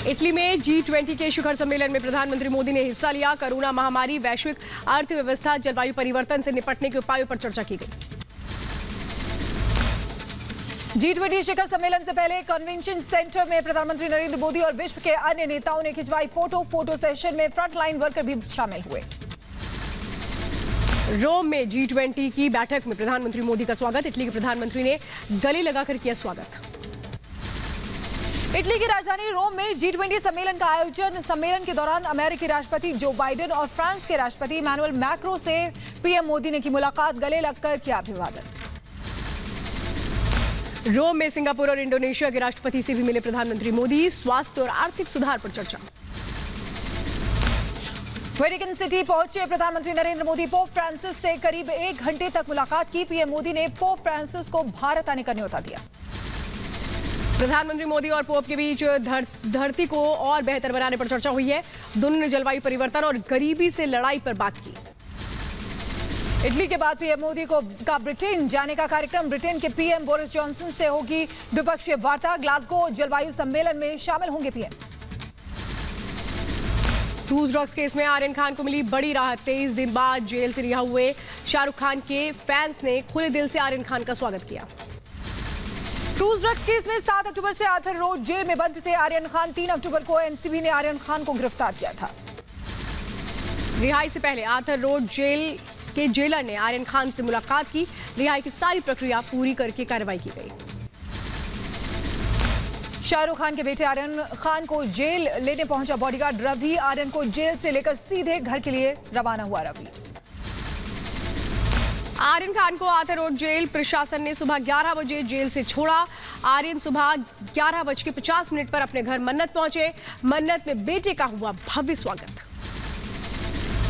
Italy में G20 के शिखर सम्मेलन में प्रधानमंत्री मोदी ने हिस्सा लिया। कोरोना महामारी, वैश्विक अर्थव्यवस्था, जलवायु परिवर्तन से निपटने के उपायों पर चर्चा की गई। G20 शिखर सम्मेलन से पहले कन्वेंशन सेंटर में प्रधानमंत्री नरेंद्र मोदी और विश्व के अन्य नेताओं ने खिंचवाई फोटो सेशन में फ्रंटलाइन वर्कर भी शामिल हुए। रोम में G20 की बैठक में प्रधानमंत्री मोदी का स्वागत। इटली के प्रधानमंत्री ने गले लगाकर किया स्वागत। इटली की राजधानी रोम में G20 सम्मेलन का आयोजन। सम्मेलन के दौरान अमेरिकी राष्ट्रपति जो बाइडेन और फ्रांस के राष्ट्रपति इमैनुअल मैक्रों से पीएम मोदी ने की मुलाकात, गले लगकर किया अभिवादन। रोम में सिंगापुर और इंडोनेशिया के राष्ट्रपति से भी मिले प्रधानमंत्री मोदी। स्वास्थ्य और आर्थिक सुधार पर चर्चा। वेटिकन सिटी पहुंचे प्रधानमंत्री नरेंद्र मोदी। पोप फ्रांसिस से करीब 1 घंटे तक मुलाकात की। पीएम मोदी ने पोप फ्रांसिस को भारत आने का न्योता दिया। प्रधानमंत्री मोदी और पोप के बीच धरती को और बेहतर बनाने पर चर्चा हुई है। दोनों ने जलवायु परिवर्तन और गरीबी से लड़ाई पर बात की। इटली के बाद पीएम मोदी का ब्रिटेन जाने का कार्यक्रम। ब्रिटेन के पीएम बोरिस जॉनसन से होगी द्विपक्षीय वार्ता। ग्लासगो जलवायु सम्मेलन में शामिल होंगे पीएम। क्रूज ड्रग्स केस में आर्यन खान को मिली बड़ी राहत। 23 दिन बाद जेल से रिहा हुए शाहरुख खान के फैंस ने खुले दिल से आर्यन खान का स्वागत किया। क्रूज ड्रग्स केस में 7 अक्टूबर से आर्थर रोड जेल में बंद थे आर्यन खान। 3 अक्टूबर को एनसीबी ने आर्यन खान को गिरफ्तार किया था। रिहाई से पहले आर्थर रोड जेल के जेलर ने आर्यन खान से मुलाकात की। रिहाई की सारी प्रक्रिया पूरी करके कार्रवाई की गई। शाहरुख खान के बेटे आर्यन खान को जेल लेने पहुंचा बॉडीगार्ड रवि। आर्यन को जेल से लेकर सीधे घर के लिए रवाना हुआ रवि। आर्यन खान को आर्थर रोड जेल प्रशासन ने सुबह 11 बजे जेल से छोड़ा। आर्यन सुबह 11:50 पर अपने घर मन्नत पहुंचे। मन्नत में बेटे का हुआ भव्य स्वागत।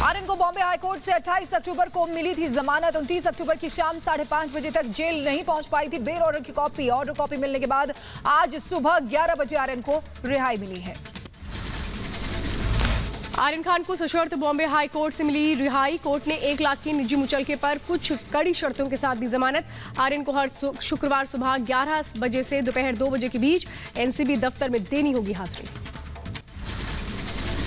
आर्यन को बॉम्बे हाईकोर्ट से 28 अक्टूबर को मिली थी जमानत। 29 अक्टूबर की शाम 5:30 बजे तक जेल नहीं पहुंच पाई थी बेल ऑर्डर की कॉपी। ऑर्डर कॉपी मिलने के बाद आज सुबह 11 बजे आर्यन को रिहाई मिली है। आर्यन खान को सशर्त बॉम्बे हाई कोर्ट से मिली रिहाई। कोर्ट ने 1 लाख की निजी मुचलके पर कुछ कड़ी शर्तों के साथ दी जमानत। आर्यन को हर शुक्रवार सुबह 11 बजे से दोपहर 2 बजे के बीच एनसीबी दफ्तर में देनी होगी हाजिरी।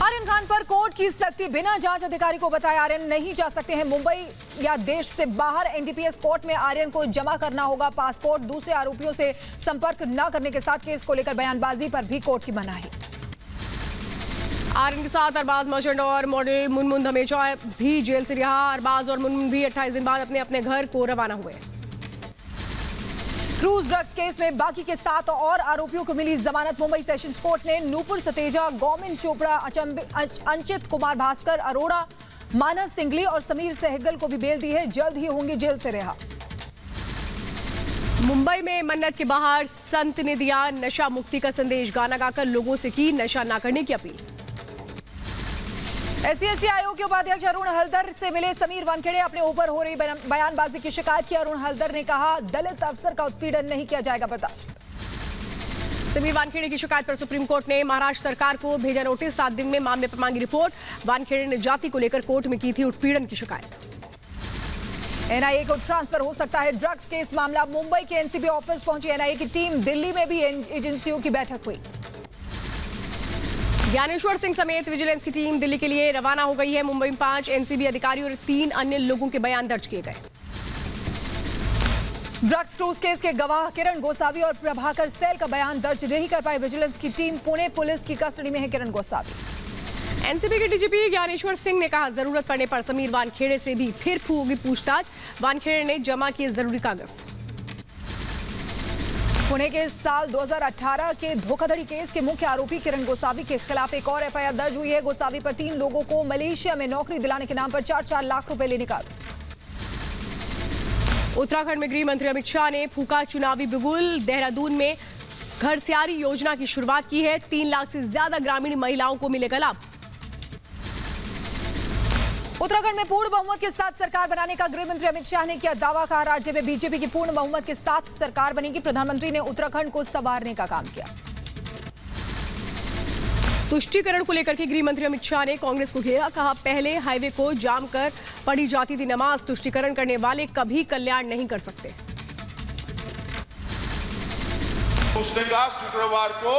आर्यन खान पर कोर्ट की सख्ती। बिना जांच अधिकारी को बताए आर्यन नहीं जा सकते हैं मुंबई या देश से बाहर। एनडीपीएस कोर्ट में आर्यन को जमा करना होगा पासपोर्ट। दूसरे आरोपियों से संपर्क न करने के साथ केस को लेकर बयानबाजी पर भी कोर्ट की मनाही। आर्यन के साथ अरबाज मर्चेंट और मॉडल मुनमुन धमेचा भी जेल से रिहा। अरबाज और मुनमुन भी 28 दिन बाद अपने अपने घर को रवाना हुए। क्रूज ड्रग्स केस में बाकी के 7 और आरोपियों को मिली जमानत। मुंबई सेशंस कोर्ट ने नूपुर सतेजा, गौमिन चोपड़ा, अंचित कुमार भास्कर अरोड़ा, मानव सिंगली और समीर सहगल को भी बेल दी है। जल्द ही होंगे जेल से रिहा। मुंबई में मन्नत के बाहर संत ने दिया नशा मुक्ति का संदेश। गाना गाकर लोगों से की नशा ना करने की अपील। SC/ST आयोग के उपाध्यक्ष अरुण हल्दर से मिले समीर वानखेड़े। अपने ऊपर हो रही बयानबाजी की शिकायत की। अरुण हल्दर ने कहा दलित अफसर का उत्पीड़न नहीं किया जाएगा बर्दाश्त। समीर वानखेड़े की शिकायत पर सुप्रीम कोर्ट ने महाराष्ट्र सरकार को भेजा नोटिस। 7 दिन में मामले पर मांगी रिपोर्ट। वानखेड़े ने जाति को लेकर कोर्ट में की थी उत्पीड़न की शिकायत। NIA को ट्रांसफर हो सकता है ड्रग्स केस मामला। मुंबई के एनसीबी ऑफिस पहुंची NIA की टीम। दिल्ली में भी एजेंसियों की बैठक हुई। ज्ञानेश्वर सिंह समेत विजिलेंस की टीम दिल्ली के लिए रवाना हो गई है। मुंबई में 5 एनसीबी अधिकारियों और 3 अन्य लोगों के बयान दर्ज किए गए। ड्रग्स क्रूज केस के गवाह किरण गोसावी और प्रभाकर सेल का बयान दर्ज नहीं कर पाई विजिलेंस की टीम। पुणे पुलिस की कस्टडी में है किरण गोसावी। एनसीबी के डीजीपी ज्ञानेश्वर सिंह ने कहा जरूरत पड़ने पर समीर वानखेड़े से भी फिर होगी पूछताछ। वानखेड़े ने जमा किए जरूरी कागज। पुणे के साल 2018 के धोखाधड़ी केस के मुख्य आरोपी किरण गोसावी के खिलाफ एक और एफआईआर दर्ज हुई है। गोसावी पर 3 लोगों को मलेशिया में नौकरी दिलाने के नाम पर 4-4 लाख रुपए लेने का। उत्तराखंड में गृह मंत्री अमित शाह ने फूका चुनावी बिगुल। देहरादून में घरसियारी योजना की शुरुआत की है। 3 लाख से ज्यादा ग्रामीण महिलाओं को मिलेगा लाभ। उत्तराखंड में पूर्ण बहुमत के साथ सरकार बनाने का गृह मंत्री अमित शाह ने किया दावा। कहा राज्य में बीजेपी की पूर्ण बहुमत के साथ सरकार बनेगी। प्रधानमंत्री ने उत्तराखंड को संवारने का काम किया। तुष्टीकरण को लेकर के गृह मंत्री अमित शाह ने कांग्रेस को घेरा। कहा पहले हाईवे को जाम कर पढ़ी जाती थी नमाज। तुष्टीकरण करने वाले कभी कल्याण नहीं कर सकते। उसने कहा शुक्रवार को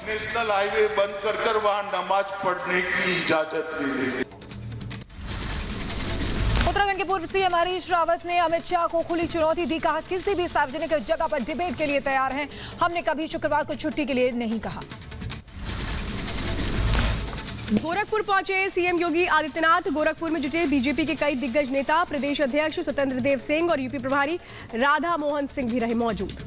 नेशनल हाईवे बंद कर वहां नमाज पढ़ने की इजाजत ले लेंगे। उत्तराखंड के पूर्व सीएम हरीश रावत ने अमित शाह को खुली चुनौती दी। कहा, किसी भी सार्वजनिक जगह पर डिबेट के लिए तैयार हैं। हमने कभी शुक्रवार को छुट्टी के लिए नहीं कहा। गोरखपुर पहुंचे सीएम योगी आदित्यनाथ। गोरखपुर में जुटे बीजेपी के कई दिग्गज नेता, प्रदेश अध्यक्ष स्वतंत्र देव सिंह और यूपी प्रभारी राधा मोहन सिंह भी रहे मौजूद।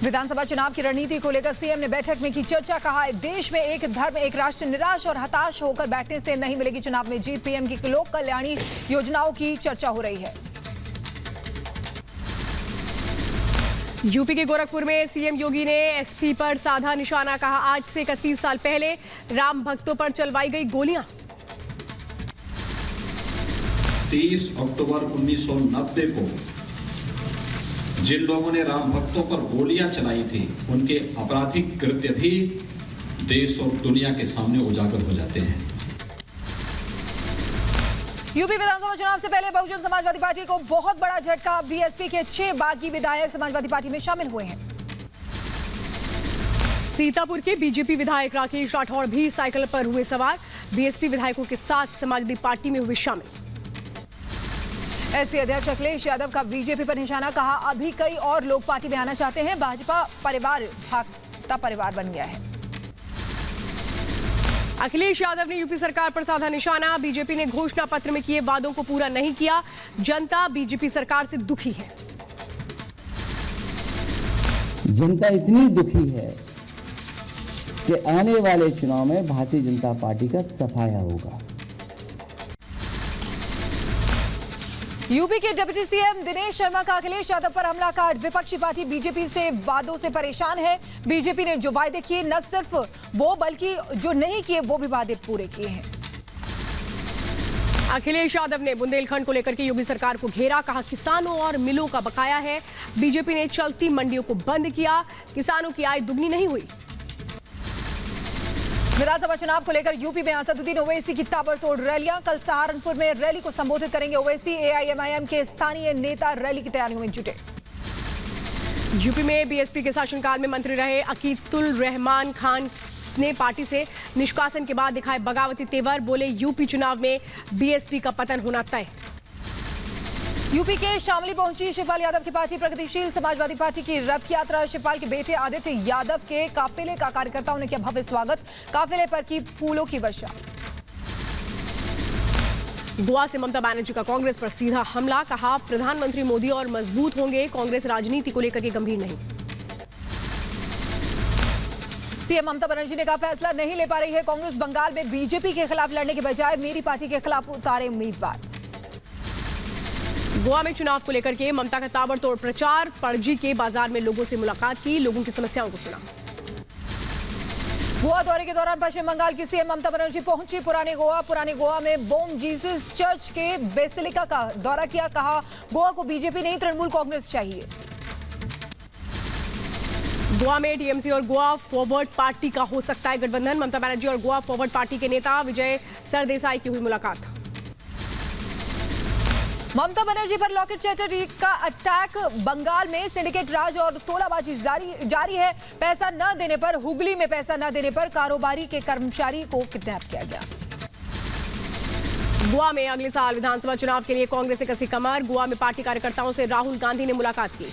विधानसभा चुनाव की रणनीति को लेकर सीएम ने बैठक में की चर्चा। कहा, देश में एक धर्म एक राष्ट्र निराश और हताश होकर बैठने से नहीं मिलेगी चुनाव में जीत। पीएम की लोक कल्याणी योजनाओं की चर्चा हो रही है। यूपी के गोरखपुर में सीएम योगी ने एसपी पर साधा निशाना। कहा, आज से 31 साल पहले राम भक्तों पर चलवाई गई गोलियां। 30 अक्टूबर 1990 को जिन लोगों ने राम भक्तों पर गोलियां चलाई थी, उनके आपराधिक कृत्य भी देश और दुनिया के सामने उजागर हो जाते हैं। यूपी विधानसभा चुनाव से पहले बहुजन समाजवादी पार्टी को बहुत बड़ा झटका। बीएसपी के 6 बागी विधायक समाजवादी पार्टी में शामिल हुए हैं। सीतापुर के बीजेपी विधायक राकेश राठौड़ भी साइकिल पर हुए सवार। बीएसपी विधायकों के साथ समाजवादी पार्टी में हुए शामिल। एसपी अध्यक्ष अखिलेश यादव का बीजेपी पर निशाना। कहा, अभी कई और लोग पार्टी में आना चाहते हैं। भाजपा परिवार भागता परिवार बन गया है। अखिलेश यादव ने यूपी सरकार पर साधा निशाना। बीजेपी ने घोषणा पत्र में किए वादों को पूरा नहीं किया। जनता बीजेपी सरकार से दुखी है। जनता इतनी दुखी है कि आने वाले चुनाव में भारतीय जनता पार्टी का सफाया होगा। यूपी के डिप्टी सीएम दिनेश शर्मा का अखिलेश यादव पर हमला। का विपक्षी पार्टी बीजेपी से वादों से परेशान है। बीजेपी ने जो वायदे किए, न सिर्फ वो बल्कि जो नहीं किए वो भी वादे पूरे किए हैं। अखिलेश यादव ने बुंदेलखंड को लेकर के योगी सरकार को घेरा। कहा, किसानों और मिलों का बकाया है। बीजेपी ने चलती मंडियों को बंद किया। किसानों की आय दुगनी नहीं हुई। विधानसभा चुनाव को लेकर यूपी में असदुद्दीन ओवैसी की ताबड़तोड़ रैलियां। कल सहारनपुर में रैली को संबोधित करेंगे ओवैसी। एआईएमआईएम के स्थानीय नेता रैली की तैयारियों में जुटे। यूपी में बीएसपी के शासनकाल में मंत्री रहे अकीतुल रहमान खान ने पार्टी से निष्कासन के बाद दिखाए बगावती तेवर। बोले, यूपी चुनाव में बीएसपी का पतन होना तय। यूपी के शामली पहुंची शिवपाल यादव की पार्टी। प्रगतिशील समाजवादी पार्टी की रथ यात्रा। शिवपाल के बेटे आदित्य यादव के काफिले का कार्यकर्ताओं ने किया भव्य स्वागत। काफिले पर की फूलों की वर्षा। गोवा से ममता बनर्जी का कांग्रेस पर सीधा हमला। कहा, प्रधानमंत्री मोदी और मजबूत होंगे। कांग्रेस राजनीति को लेकर के गंभीर नहीं। सीएम ममता बनर्जी ने कहा, फैसला नहीं ले पा रही है कांग्रेस। बंगाल में बीजेपी के खिलाफ लड़ने के बजाय मेरी पार्टी के खिलाफ उतारे उम्मीदवार। गोवा में चुनाव को लेकर के ममता का ताबड़तोड़ प्रचार। पणजी के बाजार में लोगों से मुलाकात की, लोगों की समस्याओं को सुना। गोवा दौरे के दौरान पश्चिम बंगाल की सीएम ममता बनर्जी पहुंची पुराने गोवा में बोम जीसस चर्च के बेसिलिका का दौरा किया। कहा, गोवा को बीजेपी नहीं तृणमूल कांग्रेस चाहिए। गोवा में टीएमसी और गोवा फॉरवर्ड पार्टी का हो सकता है गठबंधन। ममता बनर्जी और गोवा फॉरवर्ड पार्टी के नेता विजय सरदेसाई की हुई मुलाकात। ममता बनर्जी पर लॉकेट चैटर्जी का अटैक। बंगाल में सिंडिकेट राज और तोलाबाजी जारी है। पैसा न देने पर, हुगली में पैसा न देने पर कारोबारी के कर्मचारी को किडनैप किया गया। गोवा में अगले साल विधानसभा चुनाव के लिए कांग्रेस से कसी कमर। गोवा में पार्टी कार्यकर्ताओं से राहुल गांधी ने मुलाकात की।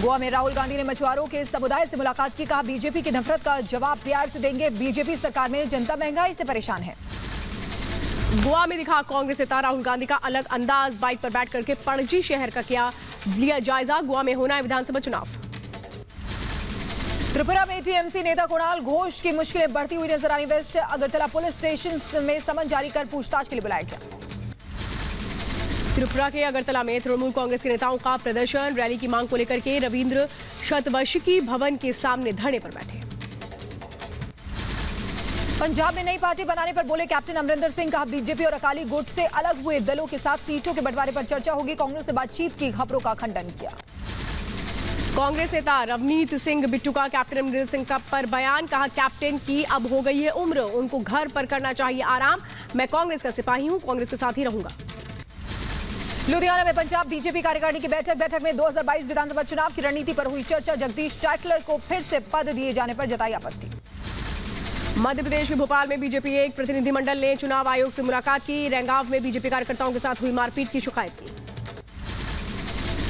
गोवा में राहुल गांधी ने मछुआरों के समुदाय से मुलाकात की। कहा, बीजेपी की नफरत का जवाब प्यार से देंगे। बीजेपी सरकार में जनता महंगाई से परेशान है। गोवा में दिखा कांग्रेस नेता राहुल गांधी का अलग अंदाज। बाइक पर बैठ करके पणजी शहर का लिया जायजा। गोवा में होना है विधानसभा चुनाव। त्रिपुरा में टीएमसी नेता कुणाल घोष की मुश्किलें बढ़ती हुई नजर आई। वेस्ट अगरतला पुलिस स्टेशन में समन जारी कर पूछताछ के लिए बुलाया गया। त्रिपुरा के अगरतला में तृणमूल कांग्रेस के नेताओं का प्रदर्शन। रैली की मांग को लेकर के रविंद्र शतवर्षिकी भवन के सामने धरने पर बैठे। पंजाब में नई पार्टी बनाने पर बोले कैप्टन अमरिंदर सिंह। कहा, बीजेपी और अकाली गुट से अलग हुए दलों के साथ सीटों के बंटवारे पर चर्चा होगी। कांग्रेस से बातचीत की खबरों का खंडन किया। कांग्रेस नेता रवनीत सिंह बिट्टू का कैप्टन अमरिंदर सिंह का पर बयान। कहा, कैप्टन की अब हो गई है उम्र, उनको घर पर करना चाहिए आराम। मैं कांग्रेस का सिपाही हूं, कांग्रेस के साथ ही रहूंगा। लुधियाना में पंजाब बीजेपी कार्यकारिणी की बैठक में 2022 विधानसभा चुनाव की रणनीति पर हुई चर्चा। जगदीश टाइटलर को फिर से पद दिए जाने पर जताई आपत्ति। मध्य प्रदेश के भोपाल में बीजेपी एक प्रतिनिधिमंडल ने चुनाव आयोग से मुलाकात की। रैंगाव में बीजेपी कार्यकर्ताओं के साथ हुई मारपीट की शिकायत की।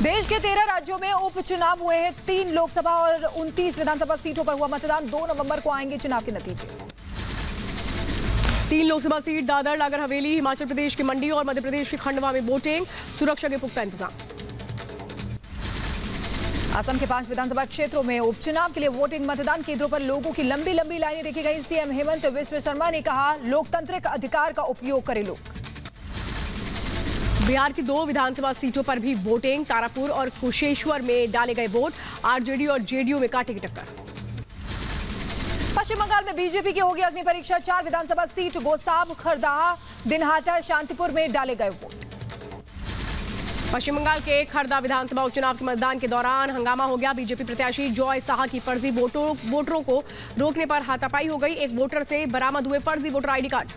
देश के 13 राज्यों में उपचुनाव हुए हैं। 3 लोकसभा और 29 विधानसभा सीटों पर हुआ मतदान। 2 नवंबर को आएंगे चुनाव के नतीजे। 3 लोकसभा सीट दादर, नागर हवेली, हिमाचल प्रदेश की मंडी और मध्य प्रदेश के खंडवा में वोटिंग। सुरक्षा के पुख्ता इंतजाम। असम के 5 विधानसभा क्षेत्रों में उपचुनाव के लिए वोटिंग। मतदान केंद्रों पर लोगों की लंबी लंबी लाइनें देखी गई। सीएम हेमंत बिस्वा शर्मा ने कहा, लोकतांत्रिक अधिकार का उपयोग करें लोग। बिहार की 2 विधानसभा सीटों पर भी वोटिंग। तारापुर और कुशेश्वर में डाले गए वोट। आरजेडी और जेडीयू में काटेगी टक्कर। पश्चिम बंगाल में बीजेपी की होगी अग्नि परीक्षा। 4 विधानसभा सीट गोसाब, खरदाहा, दिनहाटा, शांतिपुर में डाले गए वोट। पश्चिम बंगाल के खरदा विधानसभा उपचुनाव के मतदान के दौरान हंगामा हो गया। बीजेपी प्रत्याशी जॉय साहा की फर्जी वोटरों को रोकने पर हाथापाई हो गई। एक वोटर से बरामद हुए फर्जी वोटर आईडी कार्ड।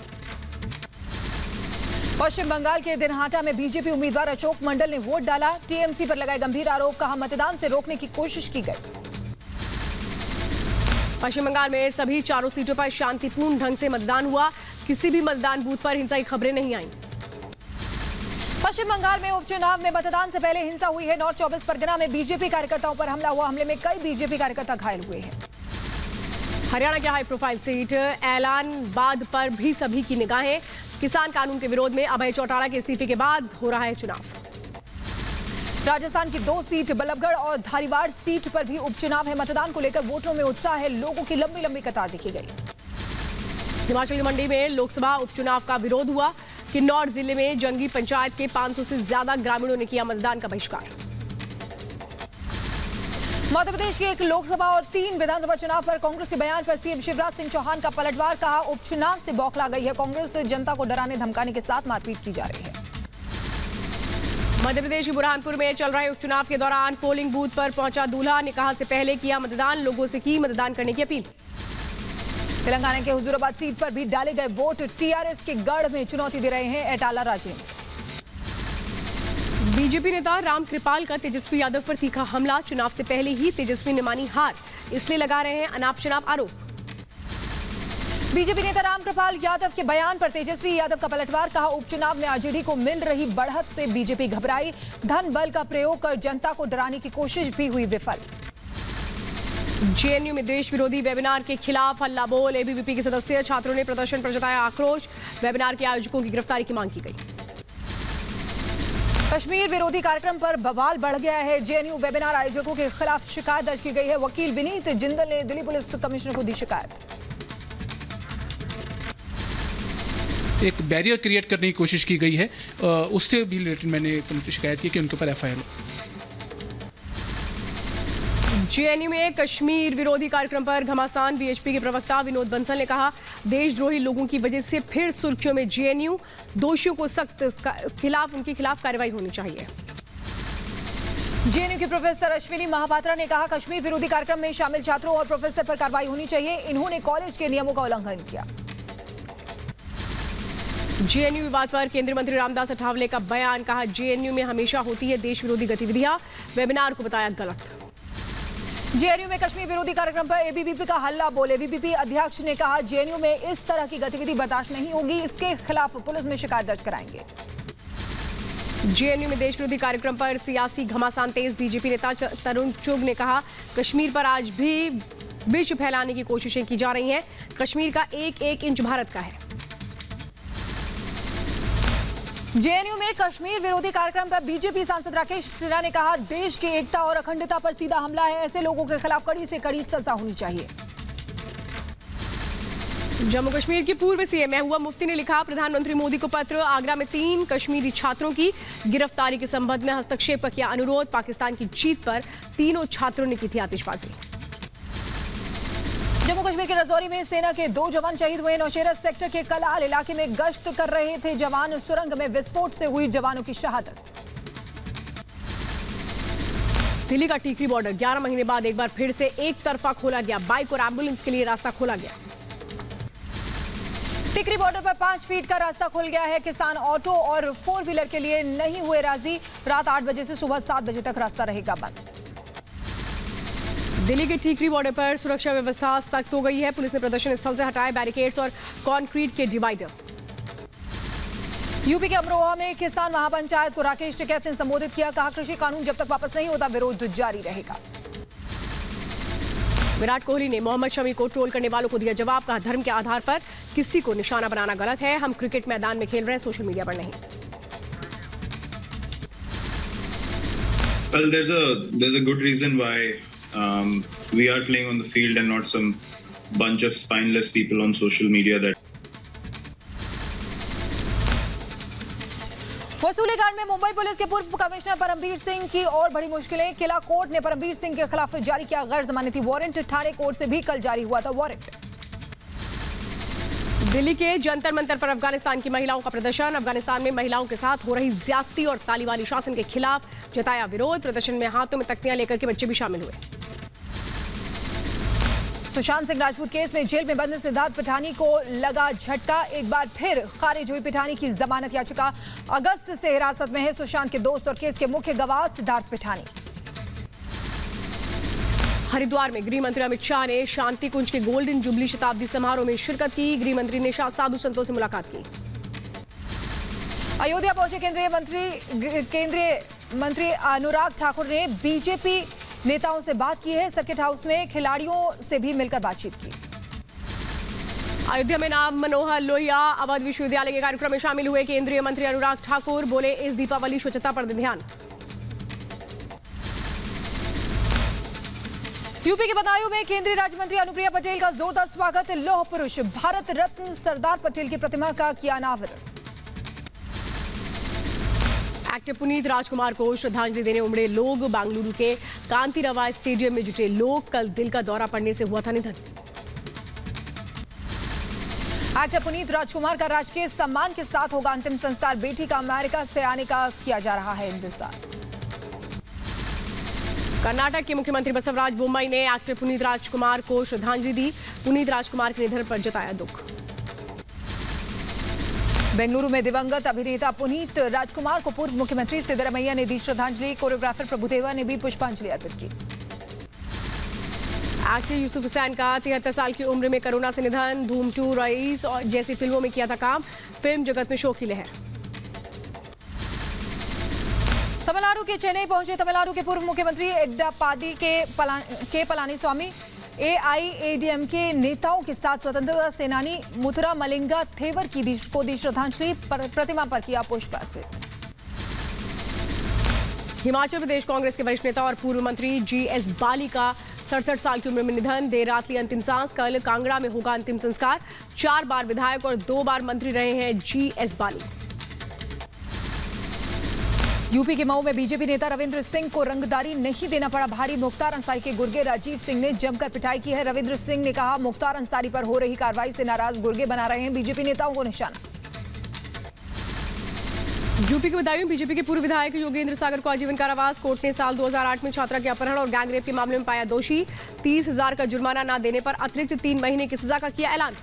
पश्चिम बंगाल के दिनहाटा में बीजेपी उम्मीदवार अशोक मंडल ने वोट डाला। टीएमसी पर लगाए गंभीर आरोप। कहा, मतदान से रोकने की कोशिश की गई। पश्चिम बंगाल में सभी 4 सीटों पर शांतिपूर्ण ढंग से मतदान हुआ। किसी भी मतदान बूथ पर हिंसा की खबरें नहीं आईं। पश्चिम बंगाल में उपचुनाव में मतदान से पहले हिंसा हुई है। नॉर्थ 24 परगना में बीजेपी कार्यकर्ताओं पर हमला हुआ। हमले में कई बीजेपी कार्यकर्ता घायल हुए हैं। हरियाणा की हाई प्रोफाइल सीट ऐलानाबाद पर भी सभी की निगाहें। किसान कानून के विरोध में अभय चौटाला के इस्तीफे के बाद हो रहा है चुनाव। राजस्थान की 2 सीट बल्लभगढ़ और धारीवाड़ सीट पर भी उपचुनाव है। मतदान को लेकर वोटरों में उत्साह है। लोगों की लंबी लंबी कतार देखी गई। हिमाचल की मंडी में लोकसभा उपचुनाव का विरोध हुआ। किन्नौर जिले में जंगी पंचायत के 500 से ज्यादा ग्रामीणों ने किया मतदान का बहिष्कार। मध्य प्रदेश के 1 लोकसभा और 3 विधानसभा चुनाव पर कांग्रेस के बयान पर सीएम शिवराज सिंह चौहान का पलटवार। कहा, उपचुनाव से बौखला गई है कांग्रेस। जनता को डराने धमकाने के साथ मारपीट की जा रही है। मध्य प्रदेश के बुरहानपुर में चल रहे उपचुनाव के दौरान पोलिंग बूथ पर पहुंचा दूल्हा। निकाह से पहले किया मतदान। लोगों से की मतदान करने की अपील। तेलंगाना के हुजूराबाद सीट पर भी डाले गए वोट। टीआरएस के गढ़ में चुनौती दे रहे हैं एटाला राजेंद्र। बीजेपी नेता राम कृपाल का तेजस्वी यादव पर तीखा हमला। चुनाव से पहले ही तेजस्वी ने मानी हार, इसलिए लगा रहे हैं अनाप शनाप आरोप। बीजेपी नेता राम कृपाल यादव के बयान पर तेजस्वी यादव का पलटवार। कहा, उपचुनाव में आरजेडी को मिल रही बढ़त से बीजेपी घबराई। धन बल का प्रयोग कर जनता को डराने की कोशिश भी हुई विफल। जेएनयू में देश विरोधी वेबिनार के खिलाफ हल्ला बोल। एबीवीपी के सदस्य छात्रों ने प्रदर्शन पर जताया आक्रोश। वेबिनार के आयोजकों की गिरफ्तारी की मांग की गई। कश्मीर विरोधी कार्यक्रम पर बवाल बढ़ गया है। जेएनयू वेबिनार आयोजकों के खिलाफ शिकायत दर्ज की गई है। वकील विनीत जिंदल ने दिल्ली पुलिस कमिश्नर को दी शिकायत। एक बैरियर क्रिएट करने की कोशिश की गई है। उससे भी रिलेटेड मैंने शिकायत की कि उनके ऊपर एफआईआर हो। जेएनयू में कश्मीर विरोधी कार्यक्रम पर घमासान। वीएचपी के प्रवक्ता विनोद बंसल ने कहा, देशद्रोही लोगों की वजह से फिर सुर्खियों में जेएनयू। दोषियों को उनके खिलाफ कार्रवाई होनी चाहिए। जेएनयू के प्रोफेसर अश्विनी महापात्रा ने कहा, कश्मीर विरोधी कार्यक्रम में शामिल छात्रों और प्रोफेसर पर कार्रवाई होनी चाहिए। इन्होंने कॉलेज के नियमों का उल्लंघन किया। जेएनयू विवाद पर केंद्रीय मंत्री रामदास अठावले का बयान। कहा, जेएनयू में हमेशा होती है देश विरोधी गतिविधियां। वेबिनार को बताया गलत। जेएनयू में कश्मीर विरोधी कार्यक्रम पर एबीवीपी का हल्ला बोल। एबीवीपी अध्यक्ष ने कहा, जेएनयू में इस तरह की गतिविधि बर्दाश्त नहीं होगी। इसके खिलाफ पुलिस में शिकायत दर्ज कराएंगे। जेएनयू में देश विरोधी कार्यक्रम पर सियासी घमासान तेज। बीजेपी नेता तरुण चुग ने कहा, कश्मीर पर आज भी विष फैलाने की कोशिशें की जा रही हैं। कश्मीर का एक एक इंच भारत का है। जेएनयू में कश्मीर विरोधी कार्यक्रम पर बीजेपी सांसद राकेश सिन्हा ने कहा, देश की एकता और अखंडता पर सीधा हमला है। ऐसे लोगों के खिलाफ कड़ी से कड़ी सजा होनी चाहिए। जम्मू कश्मीर की पूर्व सीएम महबूबा मुफ्ती ने लिखा, प्रधानमंत्री मोदी को पत्र। आगरा में 3 कश्मीरी छात्रों की गिरफ्तारी के संबंध में हस्तक्षेप का किया अनुरोध। पाकिस्तान की जीत पर तीनों छात्रों ने की थी आतिशबाजी। जम्मू कश्मीर के राजौरी में सेना के 2 जवान शहीद हुए। नौशेरा सेक्टर के कलाल इलाके में गश्त कर रहे थे जवान। सुरंग में विस्फोट से हुई जवानों की शहादत। दिल्ली का टीकरी बॉर्डर 11 महीने बाद एक बार फिर से एक तरफा खोला गया। बाइक और एम्बुलेंस के लिए रास्ता खोला गया। टिकरी बॉर्डर पर 5 फीट का रास्ता खुल गया है। किसान ऑटो और 4 व्हीलर के लिए नहीं हुए राजी। रात 8 बजे से सुबह 7 बजे तक रास्ता रहेगा बंद। दिल्ली के टिकरी बॉर्डर पर सुरक्षा व्यवस्था सख्त हो गई है। पुलिस ने प्रदर्शन स्थल से हटाए बैरिकेड्स और कंक्रीट के डिवाइडर। यूपी के अमरोहा में किसान महापंचायत को राकेश टिकैत ने संबोधित किया। कहा, कृषि कानून जब तक वापस नहीं होता विरोध जारी रहेगा। विराट कोहली ने मोहम्मद शमी को ट्रोल करने वालों को दिया जवाब। कहा, धर्म के आधार पर किसी को निशाना बनाना गलत है। हम क्रिकेट मैदान में खेल रहे हैं, सोशल मीडिया पर नहीं। Well, there's a good reason why we are playing on the field and not some bunch of spineless people on social media that. वसूली कांड में मुंबई पुलिस के पूर्व कमिश्नर परमबीर सिंह की और बड़ी मुश्किलें। किला कोर्ट ने परमबीर सिंह के खिलाफ जारी किया गैर जमानती वारंट। ठाणे कोर्ट से भी कल जारी हुआ था वारंट। दिल्ली के जंतर मंतर पर अफगानिस्तान की महिलाओं का प्रदर्शन। अफगानिस्तान में महिलाओं के साथ हो रही ज्यादती और तालिबानी शासन के खिलाफ जताया विरोध। प्रदर्शन में हाथों में तख्तियां लेकर के बच्चे भी शामिल हुए। सुशांत सिंह राजपूत केस में जेल में बंद सिद्धार्थ पिठानी को लगा झटका। एक बार फिर खारिज हुई पिठानी की जमानत याचिका। अगस्त से हिरासत में है सुशांत के दोस्त और केस के मुख्य गवाह सिद्धार्थ पिठानी। हरिद्वार में गृह मंत्री अमित शाह ने शांति कुंज के गोल्डन जुबली शताब्दी समारोह में शिरकत की। गृह मंत्री ने साधु संतों से मुलाकात की। अयोध्या पहुंचे केंद्रीय मंत्री अनुराग ठाकुर ने बीजेपी नेताओं से बात की है। सर्किट हाउस में खिलाड़ियों से भी मिलकर बातचीत की। अयोध्या में नाम मनोहर लोहिया अवध विश्वविद्यालय के कार्यक्रम में शामिल हुए केंद्रीय मंत्री अनुराग ठाकुर। बोले, इस दीपावली स्वच्छता पर दें ध्यान। यूपी के बदायूं में केंद्रीय राज्य मंत्री अनुप्रिया पटेल का जोरदार स्वागत। लौह पुरुष भारत रत्न सरदार पटेल की प्रतिमा का किया अनावरण। एक्टर पुनीत राजकुमार को श्रद्धांजलि देने उमड़े लोग। बेंगलुरु के कांतिरवा स्टेडियम में जुटे लोग। कल दिल का दौरा पड़ने से हुआ था निधन। एक्टर पुनीत राजकुमार का राजकीय सम्मान के साथ होगा अंतिम संस्कार। बेटी का अमेरिका से आने का किया जा रहा है इंतजार। कर्नाटक के मुख्यमंत्री बसवराज बोम्मई ने एक्टर पुनीत राजकुमार को श्रद्धांजलि दी। पुनीत राजकुमार के निधन पर जताया दुख। बेंगलुरु में दिवंगत अभिनेता पुनीत राजकुमार को पूर्व मुख्यमंत्री सिद्धरमैया ने दी श्रद्धांजलि। कोरियोग्राफर प्रभुदेवा ने भी पुष्पांजलि अर्पित की। एक्टर यूसुफ हुसैन का 73 साल की उम्र में कोरोना से निधन। धूम 2, रईस और जैसी फिल्मों में किया था काम। फिल्म जगत में शोक की लहर। तमिलनाडु के चेन्नई पहुंचे तमिलनाडु के पूर्व मुख्यमंत्री एड्डापादी के पलानीस्वामी। AIADMके नेताओं के साथ स्वतंत्रता सेनानी मुथुरा मलिंगा थेवर को दी श्रद्धांजलि। प्रतिमा पर किया पुष्प अर्पित। हिमाचल प्रदेश कांग्रेस के वरिष्ठ नेता और पूर्व मंत्री GS बाली का 67 साल की उम्र में निधन। देर रात ली अंतिम सांस। कल कांगड़ा में होगा अंतिम संस्कार। 4 बार विधायक और 2 बार मंत्री रहे हैं GS बाली। यूपी के मऊ में बीजेपी नेता रविंद्र सिंह को रंगदारी नहीं देना पड़ा भारी। मुख्तार अंसारी के गुर्गे राजीव सिंह ने जमकर पिटाई की है। रविंद्र सिंह ने कहा, मुख्तार अंसारी पर हो रही कार्रवाई से नाराज गुर्गे बना रहे हैं बीजेपी नेताओं को निशाना। यूपी के बदायूं बीजेपी के पूर्व विधायक योगेंद्र सागर को आजीवन कारावास। कोर्ट ने साल 2008 में छात्रा के अपहरण और गैंगरेप के मामले में पाया दोषी। 30,000 का जुर्माना न देने पर अतिरिक्त 3 महीने की सजा का किया ऐलान।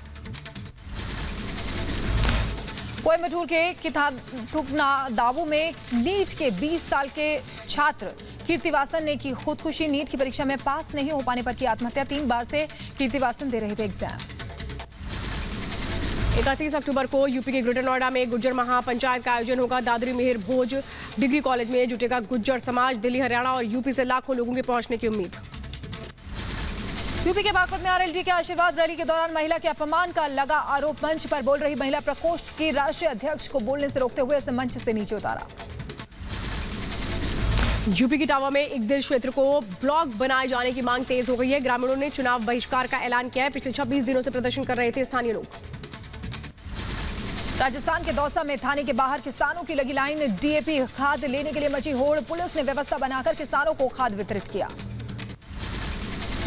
कोयम्बटूर के किथाथुकना दावू में नीट के 20 साल के छात्र कीर्तिवासन ने की खुदकुशी। नीट की परीक्षा में पास नहीं हो पाने पर की आत्महत्या। 3 बार से कीर्तिवासन दे रहे थे एग्जाम। 31 अक्टूबर को यूपी के ग्रेटर नोएडा में गुज्जर महापंचायत का आयोजन होगा। दादरी मिहिर भोज डिग्री कॉलेज में जुटेगा गुज्जर समाज। दिल्ली, हरियाणा और यूपी से लाखों लोगों के पहुंचने की उम्मीद। यूपी के बागपत में RLD के आशीर्वाद रैली के दौरान महिला के अपमान का लगा आरोप। मंच पर बोल रही महिला प्रकोष्ठ की राष्ट्रीय अध्यक्ष को बोलने से रोकते हुए इसे मंच से नीचे उतारा। यूपी की टावा में इकदिल क्षेत्र को ब्लॉक बनाए जाने की मांग तेज हो गई है। ग्रामीणों ने चुनाव बहिष्कार का ऐलान किया है। पिछले 26 दिनों से प्रदर्शन कर रहे थे स्थानीय लोग। राजस्थान के दौसा में थाने के बाहर किसानों की लगी लाइन। DAP खाद लेने के लिए मची होड़। पुलिस ने व्यवस्था बनाकर किसानों को खाद वितरित किया।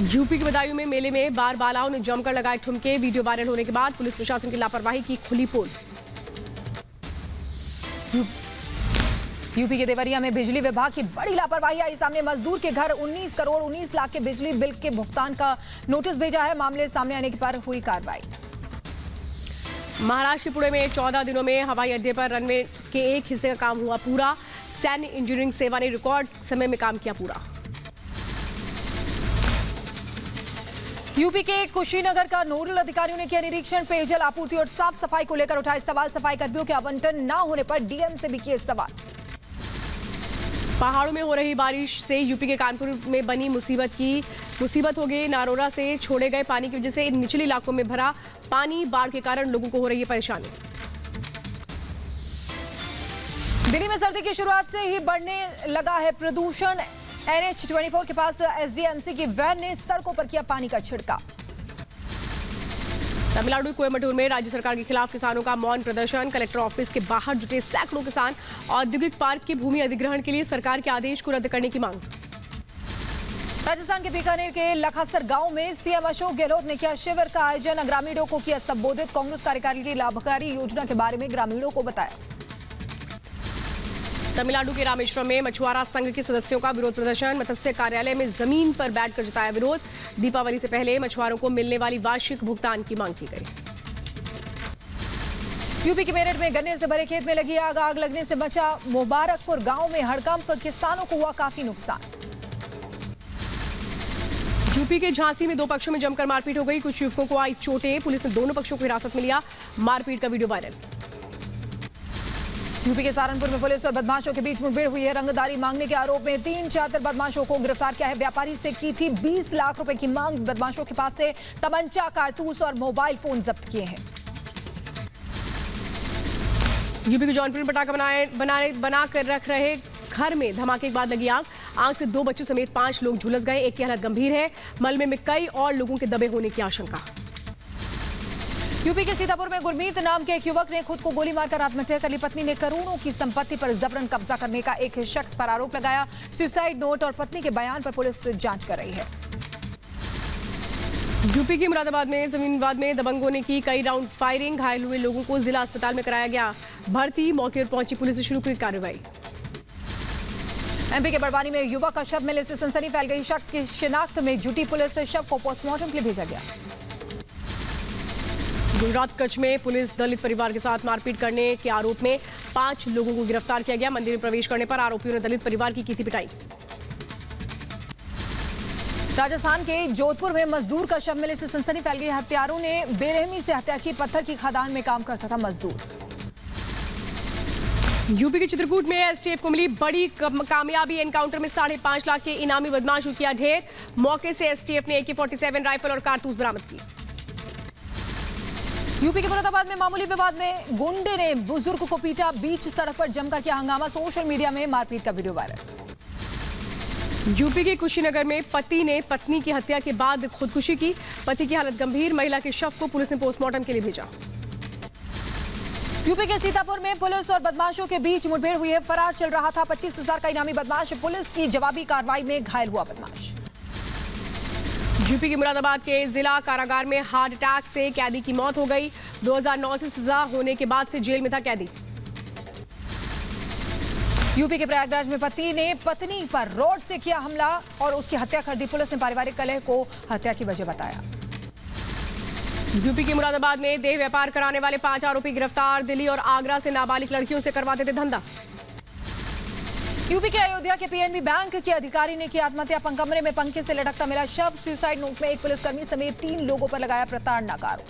यूपी के बदायूं में मेले में बार बालाओं ने जमकर लगाए ठुमके। वीडियो वायरल होने के बाद पुलिस प्रशासन की लापरवाही की खुली पोल। यूपी के देवरिया में बिजली विभाग की बड़ी लापरवाही आई सामने। मजदूर के घर 19 करोड़ 19 लाख के बिजली बिल के भुगतान का नोटिस भेजा है। मामले सामने आने पर हुई कार्रवाई। महाराष्ट्र के पुणे में 14 दिनों में हवाई अड्डे पर रनवे के एक हिस्से का काम हुआ पूरा। सैन्य इंजीनियरिंग सेवा ने रिकॉर्ड समय में काम किया पूरा। यूपी के कुशीनगर का नोडल अधिकारियों ने किया निरीक्षण। पेयजल आपूर्ति और साफ सफाई को लेकर उठाए सवाल। सफाई कर्मियों के आवंटन न होने पर डीएम से भी किए सवाल। पहाड़ों में हो रही बारिश से यूपी के कानपुर में बनी मुसीबत हो गई। नारोरा से छोड़े गए पानी की वजह से इन निचले इलाकों में भरा पानी। बाढ़ के कारण लोगों को हो रही है परेशानी। दिल्ली में सर्दी की शुरुआत से ही बढ़ने लगा है प्रदूषण। NH24 के पास SDMC की वैन ने सड़कों पर किया पानी का छिड़काव। तमिलनाडु कोयम्बटूर में राज्य सरकार के खिलाफ किसानों का मौन प्रदर्शन। कलेक्टर ऑफिस के बाहर जुटे सैकड़ों किसान। औद्योगिक पार्क की भूमि अधिग्रहण के लिए सरकार के आदेश को रद्द करने की मांग। राजस्थान के बीकानेर के लखासर गांव में सीएम अशोक गहलोत ने किया शिविर का आयोजन। ग्रामीणों को किया संबोधित। कांग्रेस कार्यकारिणी की लाभकारी योजना के बारे में ग्रामीणों को बताया। तमिलनाडु के रामेश्वरम में मछुआरा संघ के सदस्यों का विरोध प्रदर्शन। मत्स्य कार्यालय में जमीन पर बैठकर जताया विरोध। दीपावली से पहले मछुआरों को मिलने वाली वार्षिक भुगतान की मांग की गई। यूपी के मेरठ में गन्ने से भरे खेत में लगी आग। आग लगने से मचा मुबारकपुर गांव में हड़कंप। किसानों को हुआ काफी नुकसान। यूपी के झांसी में दो पक्षों में जमकर मारपीट हो गई। कुछ युवकों को आई चोटें। पुलिस ने दोनों पक्षों को हिरासत में लिया। मारपीट का वीडियो वायरल। यूपी के सहारनपुर में पुलिस और बदमाशों के बीच मुठभेड़ हुई है। रंगदारी मांगने के आरोप में 3 छात्र बदमाशों को गिरफ्तार किया है। व्यापारी से की थी 20 लाख रुपए की मांग। बदमाशों के पास से तमंचा, कारतूस और मोबाइल फोन जब्त किए हैं। यूपी के जौनपुर में पटाखा बना कर रख रहे घर में धमाके के बाद लगी आग। आग से 2 बच्चों समेत 5 लोग झुलस गए। एक की हालत गंभीर है। मलबे में कई और लोगों के दबे होने की आशंका। यूपी के सीतापुर में गुरमीत नाम के एक युवक ने खुद को गोली मारकर आत्महत्या कर ली। पत्नी ने करोड़ों की संपत्ति पर जबरन कब्जा करने का एक शख्स पर आरोप लगाया। सुसाइड नोट और पत्नी के बयान पर पुलिस जांच कर रही है। यूपी के मुरादाबाद में जमीन विवाद में दबंगों ने की कई राउंड फायरिंग। घायल हुए लोगों को जिला अस्पताल में कराया गया भर्ती। मौके पर पहुंची पुलिस ने शुरू की कार्रवाई। एमपी के बड़वानी में युवक का शव मिलने से सनसनी फैल गई। शख्स की शिनाख्त में जुटी पुलिस। शव को पोस्टमार्टम के लिए भेजा गया। गुजरात कच्छ में पुलिस दलित परिवार के साथ मारपीट करने के आरोप में 5 लोगों को गिरफ्तार किया गया। मंदिर में प्रवेश करने पर आरोपियों ने दलित परिवार की थी पिटाई। राजस्थान के जोधपुर में मजदूर का शव मिलने से सनसनी फैल गई। हत्यारों ने बेरहमी से हत्या की। पत्थर की खदान में काम करता था मजदूर। यूपी के चित्रकूट में एसटीएफ को मिली बड़ी कामयाबी। एनकाउंटर में 5.5 लाख के इनामी बदमाश को किया ढेर। मौके से एसटीएफ ने AK-47 राइफल और कारतूस बरामद की। यूपी के मुरादाबाद में मामूली विवाद में गुंडे ने बुजुर्ग को पीटा। बीच सड़क पर जमकर किया हंगामा। सोशल मीडिया में मारपीट का वीडियो वायरल। यूपी के कुशीनगर में पति ने पत्नी की हत्या के बाद खुदकुशी की। पति की हालत गंभीर। महिला के शव को पुलिस ने पोस्टमार्टम के लिए भेजा। यूपी के सीतापुर में पुलिस और बदमाशों के बीच मुठभेड़ हुई है। फरार चल रहा था 25,000 का इनामी बदमाश। पुलिस की जवाबी कार्रवाई में घायल हुआ बदमाश। यूपी के मुरादाबाद के जिला कारागार में हार्ट अटैक से कैदी की मौत हो गई। 2009 से सजा होने के बाद से जेल में था कैदी। यूपी के प्रयागराज में पति ने पत्नी पर रॉड से किया हमला और उसकी हत्या कर दी। पुलिस ने पारिवारिक कलह को हत्या की वजह बताया। यूपी के मुरादाबाद में देह व्यापार कराने वाले 5 आरोपी गिरफ्तार। दिल्ली और आगरा से नाबालिग लड़कियों से करवाते थे धंधा। यूपी के अयोध्या के PNB बैंक के अधिकारी ने किया आत्महत्या। कमरे में पंखे से लटकता मिला शव। सुसाइड नोट में एक पुलिसकर्मी समेत 3 लोगों पर लगाया प्रताड़ना का आरोप।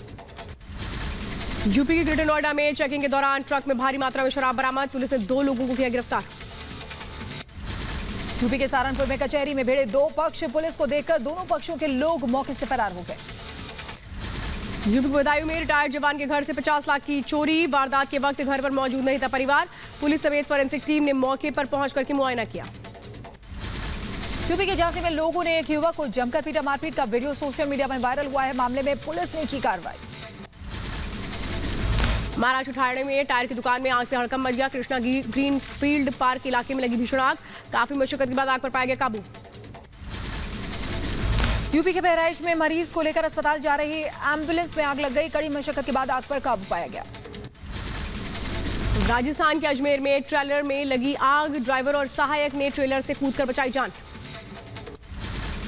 यूपी के ग्रेटर नोएडा में चेकिंग के दौरान ट्रक में भारी मात्रा में शराब बरामद। पुलिस ने 2 लोगों को किया गिरफ्तार। यूपी के सहारनपुर में कचहरी में भिड़े 2 पक्ष। पुलिस को देखकर दोनों पक्षों के लोग मौके से फरार हो गए। यूपी के बदायूं में रिटायर्ड जवान के घर से 50 लाख की चोरी। वारदात के वक्त घर पर मौजूद नहीं था परिवार। पुलिस समेत फोरेंसिक टीम ने मौके पर पहुंच करके मुआयना किया। यूपी के झांसी में लोगों ने एक युवक को जमकर पीटा। मारपीट का वीडियो सोशल मीडिया में वायरल हुआ है। मामले में पुलिस ने की कार्रवाई। महाराष्ट्र ठाणे में टायर की दुकान में आग से हड़कंप मच गया। कृष्णा ग्रीन फील्ड पार्क इलाके में लगी भीषण आग। काफी मशक्कत के बाद आग पर पाया गया काबू। यूपी के बहराइच में मरीज को लेकर अस्पताल जा रही एम्बुलेंस में आग लग गई। कड़ी मशक्कत के बाद आग पर काबू पाया गया। राजस्थान के अजमेर में ट्रेलर में लगी आग। ड्राइवर और सहायक ने ट्रेलर से कूदकर बचाई जान।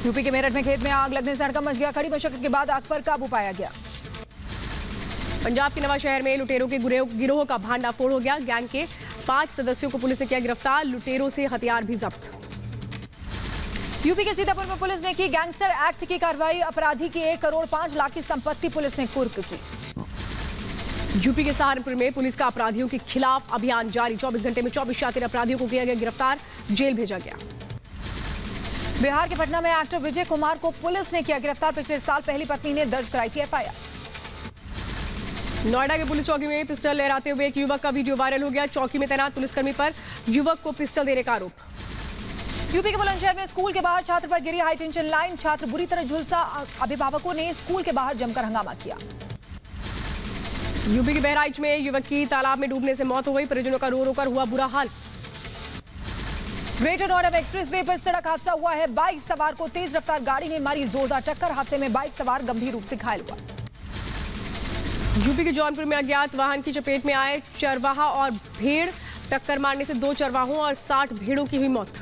यूपी के मेरठ में खेत में आग लगने से हड़कंप मच गया। कड़ी मशक्कत के बाद आग पर काबू पाया गया। पंजाब के नवा शहर में लुटेरों के गिरोह का भांडाफोड़ हो गया। गैंग के 5 सदस्यों को पुलिस ने किया गिरफ्तार। लुटेरों से हथियार भी जब्त। यूपी के सीतापुर में पुलिस ने की गैंगस्टर एक्ट की कार्रवाई। अपराधी की 1 करोड़ 5 लाख की संपत्ति पुलिस ने कुर्क की। यूपी के सहारनपुर में पुलिस का अपराधियों के खिलाफ अभियान जारी। 24 घंटे में 24 शातिर अपराधियों को किया गया गिरफ्तार, जेल भेजा गया। बिहार के पटना में एक्टर विजय कुमार को पुलिस ने किया गिरफ्तार। पिछले साल पहली पत्नी ने दर्ज कराई थी एफआईआर। नोएडा के पुलिस चौकी में पिस्टल लहराते हुए एक युवक का वीडियो वायरल हो गया। चौकी में तैनात पुलिसकर्मी पर युवक को पिस्टल देने का आरोप। यूपी के बुलंदशहर में स्कूल के बाहर छात्र पर गिरी हाई टेंशन लाइन। छात्र बुरी तरह झुलसा। अभिभावकों ने स्कूल के बाहर जमकर हंगामा किया। यूपी के बहराइच में युवक की तालाब में डूबने से मौत हो गई। परिजनों का रो रो कर हुआ बुरा हाल। ग्रेटर नोएडा में एक्सप्रेसवे पर सड़क हादसा हुआ है। बाइक सवार को तेज रफ्तार गाड़ी ने मारी जोरदार टक्कर। हादसे में बाइक सवार गंभीर रूप से घायल हुआ। यूपी के जौनपुर में अज्ञात वाहन की चपेट में आए चरवाहा और भेड़। टक्कर मारने से 2 चरवाहों और 60 भेड़ों की हुई मौत।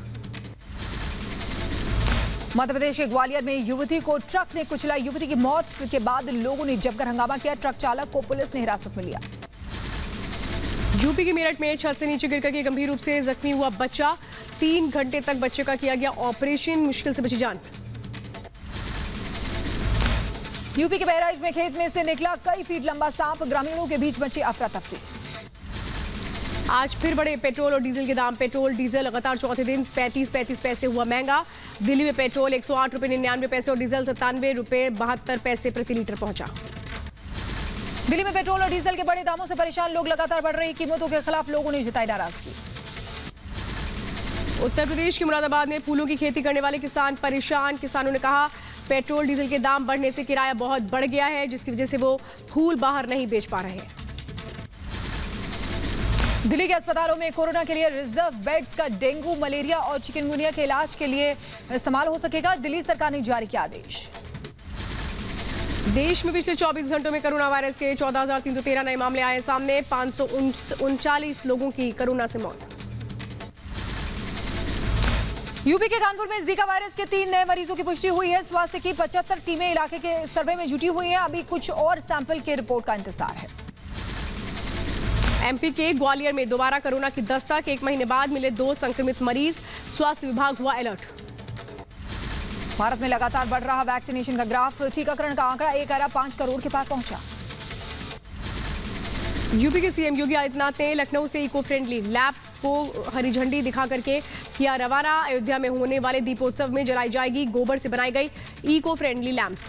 मध्य प्रदेश के ग्वालियर में युवती को ट्रक ने कुचला। युवती की मौत के बाद लोगों ने जमकर हंगामा किया। ट्रक चालक को पुलिस ने हिरासत में लिया। यूपी के मेरठ में छत से नीचे गिरकर के गंभीर रूप से जख्मी हुआ बच्चा। 3 घंटे तक बच्चे का किया गया ऑपरेशन, मुश्किल से बची जान। यूपी के बहराइच में खेत में से निकला कई फीट लंबा सांप। ग्रामीणों के बीच मची अफरा तफरी। आज फिर बढ़े पेट्रोल और डीजल के दाम। पेट्रोल डीजल लगातार चौथे दिन 35 पैसे हुआ महंगा। दिल्ली में पेट्रोल 108 रुपये 99 पैसे और डीजल 97 रुपये 72 पैसे प्रति लीटर पहुंचा। दिल्ली में पेट्रोल और डीजल के बड़े दामों से परेशान लोग। लगातार बढ़ रही कीमतों के खिलाफ लोगों ने जताई नाराजगी। उत्तर प्रदेश के मुरादाबाद में फूलों की खेती करने वाले किसान परेशान। किसानों ने कहा पेट्रोल डीजल के दाम बढ़ने से किराया बहुत बढ़ गया है, जिसकी वजह से वो फूल बाहर नहीं बेच पा रहे हैं। दिल्ली के अस्पतालों में कोरोना के लिए रिजर्व बेड्स का डेंगू, मलेरिया और चिकनगुनिया के इलाज के लिए इस्तेमाल हो सकेगा। दिल्ली सरकार ने जारी किया आदेश। देश में पिछले 24 घंटों में कोरोना वायरस के 14,313 नए मामले आए सामने। 539 लोगों की कोरोना से मौत। यूपी के कानपुर में जीका वायरस के 3 नए मरीजों की पुष्टि हुई है। स्वास्थ्य की 75 टीमें इलाके के सर्वे में जुटी हुई हैं। अभी कुछ और सैंपल के रिपोर्ट का इंतजार है। एमपी के ग्वालियर में दोबारा कोरोना की दस्तक। 1 महीने बाद मिले 2 संक्रमित मरीज। स्वास्थ्य विभाग हुआ अलर्ट। भारत में लगातार बढ़ रहा वैक्सीनेशन का ग्राफ। टीकाकरण का आंकड़ा 1 अरब 5 करोड़ के पार पहुंचा। यूपी के सीएम योगी आदित्यनाथ ने लखनऊ से इको फ्रेंडली लैब को हरी झंडी दिखा करके किया रवाना। अयोध्या में होने वाले दीपोत्सव में जलाई जाएगी गोबर से बनाई गई इको फ्रेंडली लैंप्स।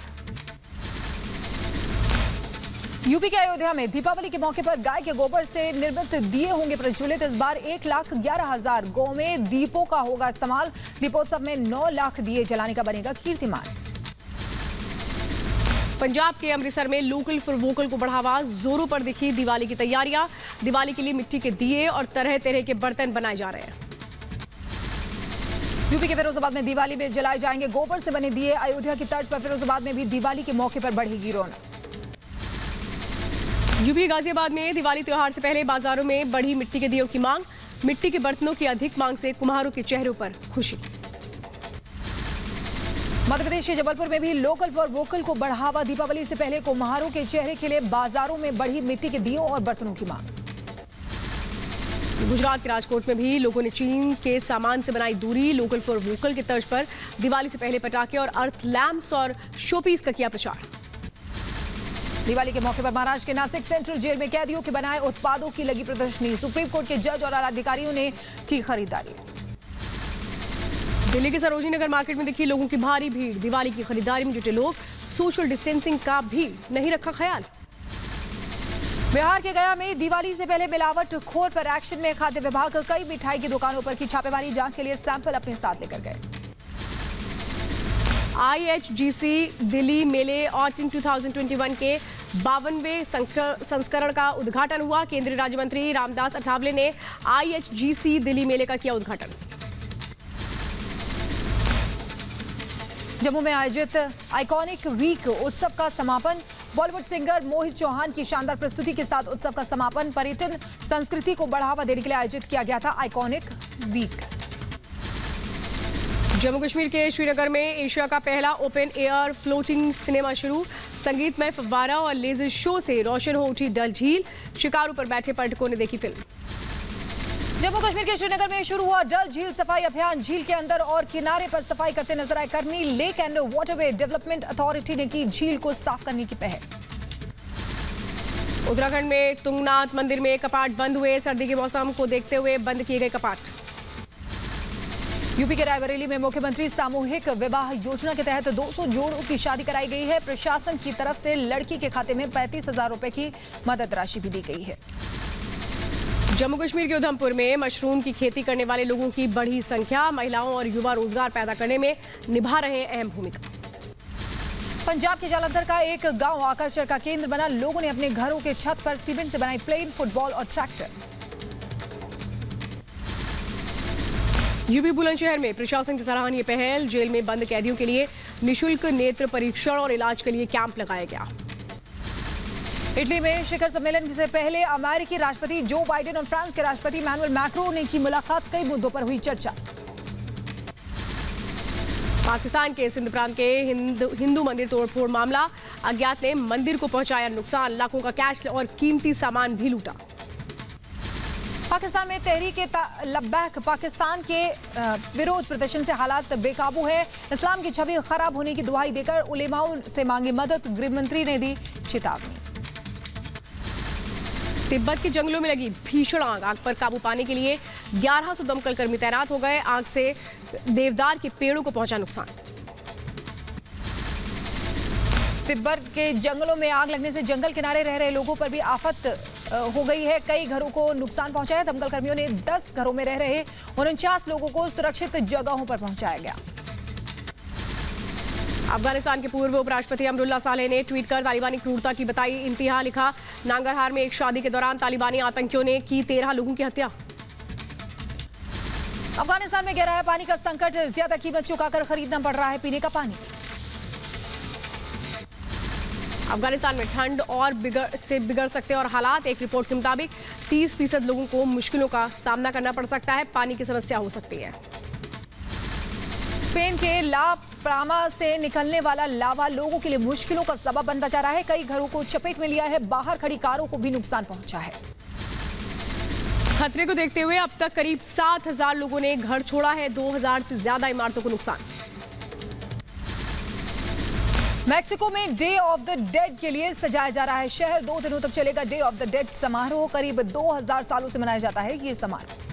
यूपी के अयोध्या में दीपावली के मौके पर गाय के गोबर से निर्मित दिए होंगे प्रज्वलित। इस बार 1,11,000 गौ में दीपों का होगा इस्तेमाल। दीपोत्सव में 9 लाख दिए जलाने का बनेगा कीर्तिमान। पंजाब के अमृतसर में लोकल फॉर वोकल को बढ़ावा। जोरों पर दिखी दिवाली की तैयारियां। दिवाली के लिए मिट्टी के दिए और तरह तरह के बर्तन बनाए जा रहे हैं। यूपी के फिरोजाबाद में दिवाली में जलाए जाएंगे गोबर से बने दिए। अयोध्या की तर्ज पर फिरोजाबाद में भी दिवाली के मौके पर बढ़ेगी रौनक। यूपी गाजियाबाद में दिवाली त्योहार से पहले बाजारों में बढ़ी मिट्टी के दियों की मांग। मिट्टी के बर्तनों की अधिक मांग से कुम्हारों के चेहरों पर खुशी। मध्य प्रदेश के जबलपुर में भी लोकल फॉर वोकल को बढ़ावा। दीपावली से पहले कुम्हारों के चेहरे के लिए बाजारों में बढ़ी मिट्टी के दियों और बर्तनों की मांग। गुजरात के राजकोट में भी लोगों ने चीन के सामान से बनाई दूरी। लोकल फॉर वोकल की तर्ज पर दिवाली से पहले पटाखे और अर्थ लैंप्स और शोपीस का किया प्रचार। दिवाली के मौके पर महाराष्ट्र के नासिक सेंट्रल जेल में कैदियों के बनाए उत्पादों की लगी प्रदर्शनी। सुप्रीम कोर्ट के जज और आला अधिकारियों ने की खरीदारी। दिल्ली के सरोजिनी नगर मार्केट में दिखी लोगों की भारी भीड़। दिवाली की खरीदारी में जुटे लोग सोशल डिस्टेंसिंग का भी नहीं रखा ख्याल। बिहार के गया में दिवाली से पहले मिलावट खोर पर एक्शन में खाद्य विभाग कई मिठाई की दुकानों पर की छापेमारी। जांच के लिए सैंपल अपने साथ लेकर गए। IHGC दिल्ली मेले ऑटम 2021 के 52वें संस्करण का उद्घाटन हुआ। केंद्रीय राज्य मंत्री रामदास अठावले ने IHGC दिल्ली मेले का किया उद्घाटन। जम्मू में आयोजित आइकॉनिक वीक उत्सव का समापन। बॉलीवुड सिंगर मोहित चौहान की शानदार प्रस्तुति के साथ उत्सव का समापन। पर्यटन संस्कृति को बढ़ावा देने के लिए आयोजित किया गया था आइकॉनिक वीक। जम्मू कश्मीर के श्रीनगर में एशिया का पहला ओपन एयर फ्लोटिंग सिनेमा शुरू। संगीतमय फव्वारा और लेजर शो से रोशन हो उठी डल झील। शिकारू पर बैठे पर्यटकों ने देखी फिल्म। जम्मू कश्मीर के श्रीनगर में शुरू हुआ डल झील सफाई अभियान। झील के अंदर और किनारे पर सफाई करते नजर आए कर्मी। Lake and waterway development authority ने की झील को साफ करने की पहल। उत्तराखंड में तुंगनाथ मंदिर में कपाट बंद हुए। सर्दी के मौसम को देखते हुए बंद किए गए कपाट। यूपी के रायबरेली में मुख्यमंत्री सामूहिक विवाह योजना के तहत 200 जोड़ों की शादी कराई गई है। प्रशासन की तरफ से लड़की के खाते में 35,000 रुपए की मदद राशि भी दी गई है। जम्मू कश्मीर के उधमपुर में मशरूम की खेती करने वाले लोगों की बढ़ी संख्या। महिलाओं और युवा रोजगार पैदा करने में निभा रहे हैं अहम भूमिका। पंजाब के जालंधर का एक गांव आकर्षण का केंद्र बना। लोगों ने अपने घरों के छत पर सीमेंट से बनाई प्लेन, फुटबॉल और ट्रैक्टर। यूपी बुलंदशहर में प्रशासन की सराहनीय पहल। जेल में बंद कैदियों के लिए निशुल्क नेत्र परीक्षण और इलाज के लिए कैंप लगाया गया। इटली में शिखर सम्मेलन से पहले अमेरिकी राष्ट्रपति जो बाइडेन और फ्रांस के राष्ट्रपति इमैनुअल मैक्रों ने की मुलाकात। कई मुद्दों पर हुई चर्चा। पाकिस्तान के सिंध प्रांत के हिंदू मंदिर तोड़फोड़ मामला। अज्ञात ने मंदिर को पहुंचाया नुकसान। लाखों का कैश और कीमती सामान भी लूटा। पाकिस्तान में तहरीक-ए-लब्बैक पाकिस्तान के विरोध प्रदर्शन से हालात बेकाबू है। इस्लाम की छवि खराब होने की दुहाई देकर उलेमाओं से मांगी मदद। गृह मंत्री ने दी चेतावनी। तिब्बत के जंगलों में लगी भीषण आग। आग पर काबू पाने के लिए 1100 दमकल कर्मी तैनात हो गए। आग से देवदार के पेड़ों को पहुंचा नुकसान। तिब्बत के जंगलों में आग लगने से जंगल किनारे रह रहे लोगों पर भी आफत हो गई है। कई घरों को नुकसान पहुंचा है। दमकल कर्मियों ने 10 घरों में रह रहे 49 लोगों को सुरक्षित जगहों पर पहुंचाया गया। अफगानिस्तान के पूर्व उपराष्ट्रपति अमरुल्लाह सालेह ने ट्वीट कर तालिबानी क्रूरता की बताई इंतहा। लिखा, नांगरहार में एक शादी के दौरान तालिबानी आतंकियों ने की 13 लोगों की हत्या। अफगानिस्तान में गहरा है पानी का संकट। ज्यादा कीमत चुकाकर खरीदना पड़ रहा है पीने का पानी। अफगानिस्तान में ठंड और बिगड़ सकते और हालात। एक रिपोर्ट के मुताबिक 30% लोगों को मुश्किलों का सामना करना पड़ सकता है। पानी की समस्या हो सकती है। स्पेन के ला पाल्मा से निकलने वाला लावा लोगों के लिए मुश्किलों का सबब बनता जा रहा है। कई घरों को चपेट में लिया है। बाहर खड़ी कारों को भी नुकसान पहुंचा है। खतरे को देखते हुए अब तक करीब 7,000 लोगों ने घर छोड़ा है। 2,000 से ज्यादा इमारतों को नुकसान। मैक्सिको में डे ऑफ द डेड के लिए सजाया जा रहा है शहर। 2 दिनों तक चलेगा डे ऑफ द डेड समारोह। करीब 2000 सालों से मनाया जाता है ये समारोह।